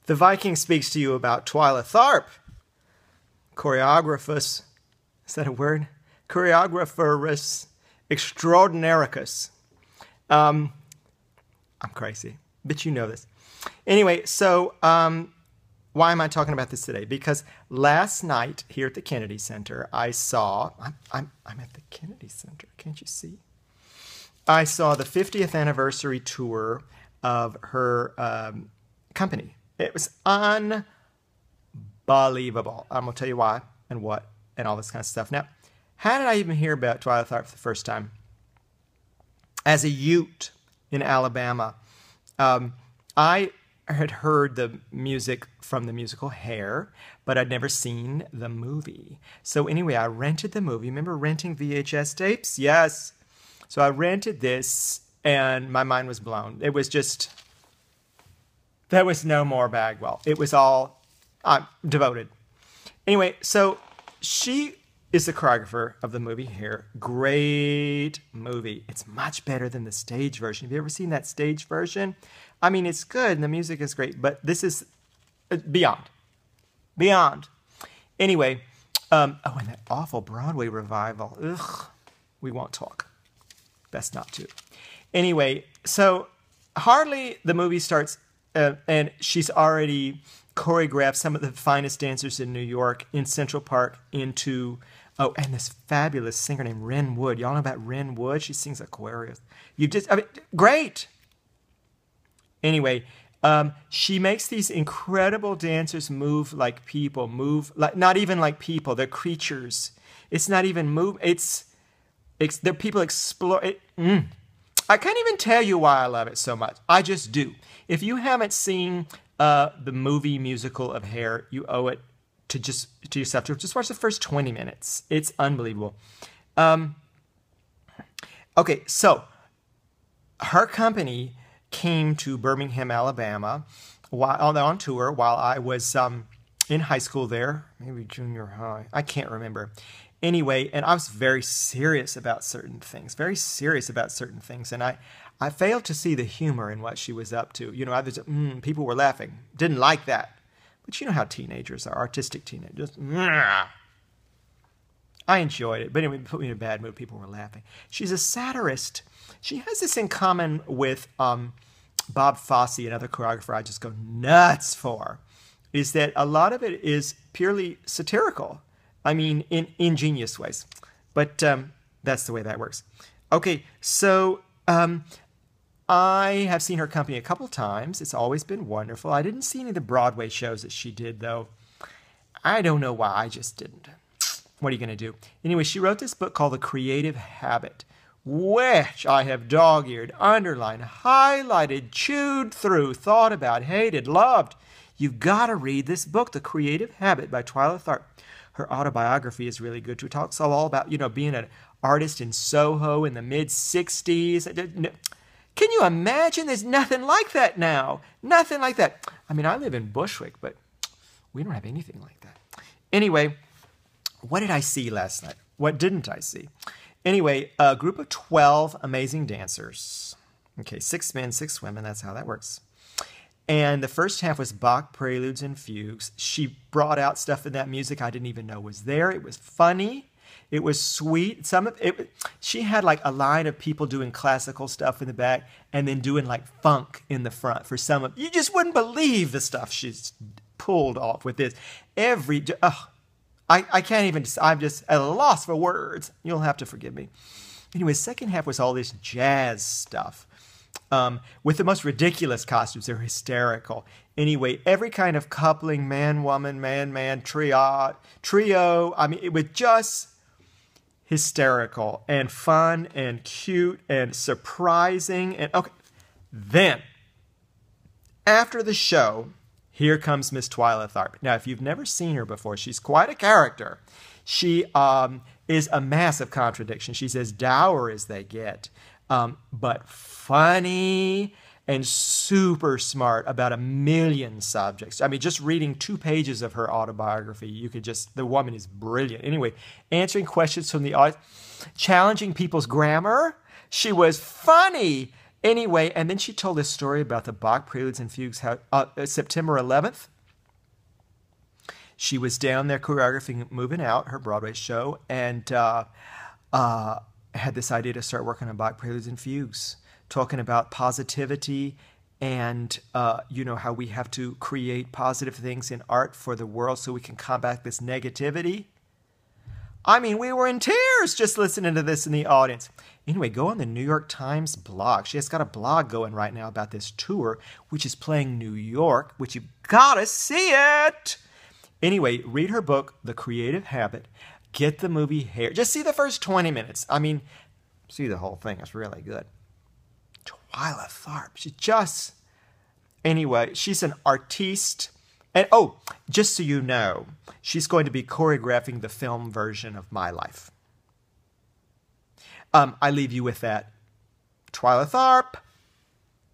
The Viking speaks to you about Twyla Tharp, choreographus. Is that a word? Choreographerus extraordinaricus. I'm crazy, but you know this. Anyway, so why am I talking about this today? Because last night here at the Kennedy Center, I saw, I'm at the Kennedy Center, can't you see? I saw the 50th anniversary tour of her company. It was unbelievable. I'm going to tell you why and what and all this kind of stuff. Now, how did I even hear about Twyla Tharp for the first time? As a Ute in Alabama, I had heard the music from the musical Hair, but I'd never seen the movie. So anyway, I rented the movie. Remember renting VHS tapes? Yes. So I rented this, and my mind was blown. It was just, there was no more Bagwell. It was all devoted. Anyway, so she is the choreographer of the movie Hair. Great movie. It's much better than the stage version. Have you ever seen that stage version? I mean, it's good and the music is great, but this is beyond. Beyond. Anyway, oh, and that awful Broadway revival. Ugh, we won't talk. Best not to. Anyway, so hardly the movie starts, and she's already choreographed some of the finest dancers in New York in Central Park into, oh, and this fabulous singer named Ren Wood. Y'all know about Ren Wood? She sings Aquarius. Great. Anyway, she makes these incredible dancers move like people, move like, not even like people, they're creatures. It's not even move, they're people explore it. I can't even tell you why I love it so much. I just do. If you haven't seen the movie musical of Hair, you owe it to yourself to just watch the first 20 minutes. It's unbelievable. Okay, so her company came to Birmingham, Alabama, while on tour while I was in high school there, maybe junior high. I can't remember. Anyway, and I was very serious about certain things, and I failed to see the humor in what she was up to. You know, people were laughing. Didn't like that. But you know how teenagers are, artistic teenagers. I enjoyed it, but anyway, it put me in a bad mood. People were laughing. She's a satirist. She has this in common with Bob Fosse, another choreographer I just go nuts for, is that a lot of it is purely satirical. I mean, in ingenious ways. But that's the way that works. Okay, so I have seen her company a couple times. It's always been wonderful. I didn't see any of the Broadway shows that she did, though. I don't know why. I just didn't. What are you going to do? Anyway, she wrote this book called The Creative Habit, which I have dog-eared, underlined, highlighted, chewed through, thought about, hated, loved. You've got to read this book, The Creative Habit by Twyla Tharp. Her autobiography is really good too. It talks all about, you know, being an artist in Soho in the mid-'60s. Can you imagine? There's nothing like that now. Nothing like that. I mean, I live in Bushwick, but we don't have anything like that. Anyway, what did I see last night? What didn't I see? Anyway, a group of 12 amazing dancers. Okay, 6 men, 6 women. That's how that works. And the first half was Bach preludes and fugues. She brought out stuff in that music I didn't even know was there. It was funny. It was sweet. She had like a line of people doing classical stuff in the back and then doing like funk in the front for some of, you just wouldn't believe the stuff she's pulled off with this. I can't even, I'm just at a loss for words. You'll have to forgive me. Anyway, second half was all this jazz stuff. With the most ridiculous costumes. They're hysterical. Anyway, every kind of coupling, man-woman, man-man, trio. I mean, it was just hysterical and fun and cute and surprising. And okay, then, after the show, here comes Miss Twyla Tharp. Now, if you've never seen her before, she's quite a character. She is a massive contradiction. She's as dour as they get. But funny and super smart about a million subjects. I mean, just reading 2 pages of her autobiography, you could just, the woman is brilliant. Anyway, answering questions from the audience, challenging people's grammar. She was funny, Anyway, and then she told this story about the Bach Preludes and Fugues. How September 11th, she was down there choreographing Moving Out, her Broadway show, and had this idea to start working on Bach Preludes and Fugues, talking about positivity and, how we have to create positive things in art for the world so we can combat this negativity. I mean, we were in tears just listening to this in the audience. Anyway, go on the New York Times blog. She has got a blog going right now about this tour, which is playing New York, which you've got to see it. Anyway, read her book, The Creative Habit. Get the movie Hair. Just see the first 20 minutes. I mean, see the whole thing. It's really good. Twyla Tharp. Anyway, she's an artiste. And, just so you know, she's going to be choreographing the film version of My Life. I leave you with that. Twyla Tharp.